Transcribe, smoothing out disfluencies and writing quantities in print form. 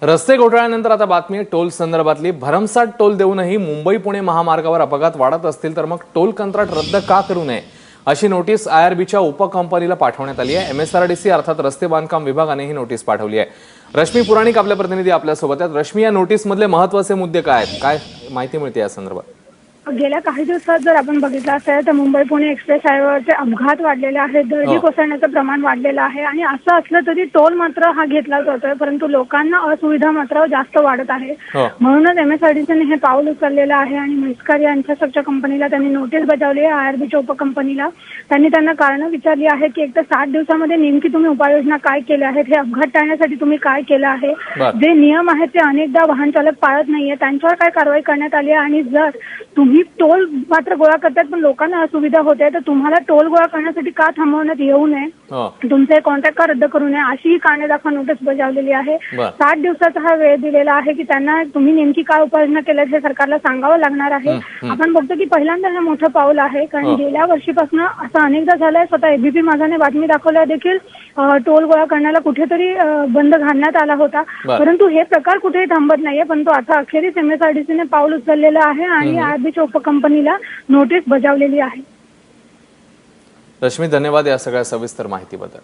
रस्ते घोटाळ्यानंतर आता बातमी आहे टोल संदर्भातली। भरमसाठ टोल देऊनही मुंबई पुणे महामार्गावर अपघात वाढत असतील तर मग टोल कंत्राट रद्द का करू नये अशी नोटीस आयआरबीच्या उपकंपनीला पाठवण्यात आली आहे। एमएसआरडीसी अर्थात रस्ते बांधकाम विभागाने ही नोटीस पाठवली आहे। रश्मी पुराणिक आपल्या प्रतिनिधी आपल्यासोबत आहेत। रश्मी, या नोटीस मधले महत्त्वाचे मुद्दे काय आहेत, काय माहिती मिळते या संदर्भात? गेल्या काही दिवसात जर आपण बघितलं असेल तर मुंबई पुणे एक्सप्रेस हायवेवरचे अपघात वाढलेले आहेत, दर्डी कोसळण्याचं प्रमाण वाढलेलं आहे आणि असं असलं तरी टोल मात्र हा घेतला जातोय, परंतु लोकांना असुविधा मात्र जास्त वाढत आहे। म्हणूनच एमएसआरडीसीने हे पाऊल उचललेलं आहे आणि म्हैसकर यांच्या कंपनीला त्यांनी नोटीस बजावली आहे। आयआरबीच्या उपकंपनीला त्यांना कारणं विचारली आहे की एक तर 60 दिवसामध्ये नेमकी तुम्ही उपाययोजना काय केल्या आहेत, हे अपघात टाळण्यासाठी तुम्ही काय केलं आहे, जे नियम आहेत ते अनेकदा वाहन चालक पाळत नाहीये, त्यांच्यावर काय कारवाई करण्यात आली आहे आणि जर तुम्ही टोल मात्र गोळा करतात पण लोकांना असुविधा होते तर तुम्हाला टोल गोळा करण्यासाठी का थांबवण्यात येऊ नये, तुमचे कॉन्ट्रॅक्ट का रद्द करू नये अशी कारणे दाखवा नोटीस बजावलेली आहे। 60 दिवसाचा हा वेळ दिलेला आहे की त्यांना तुम्ही नेमकी काय उपाययोजना केल्यात हे सरकारला सांगावं लागणार आहे। आपण बघतो की पहिल्यांदा हे मोठं पाऊल आहे, कारण गेल्या वर्षीपासून असं अनेकदा झालंय। स्वतः एबीपी माझाने बातमी दाखवल्या देखील टोल गोळा करण्याला कुठेतरी बंद घालण्यात आला होता, परंतु हे प्रकार कुठेही थांबत नाहीये। परंतु आता अखेरीस एमएसआरडीसीने पाऊल उचललेलं आहे आणि आयआरबीच्या उपकंपनीला नोटीस बजावलेली आहे। रश्मी, धन्यवाद या सगळ्या सविस्तर माहितीबद्दल।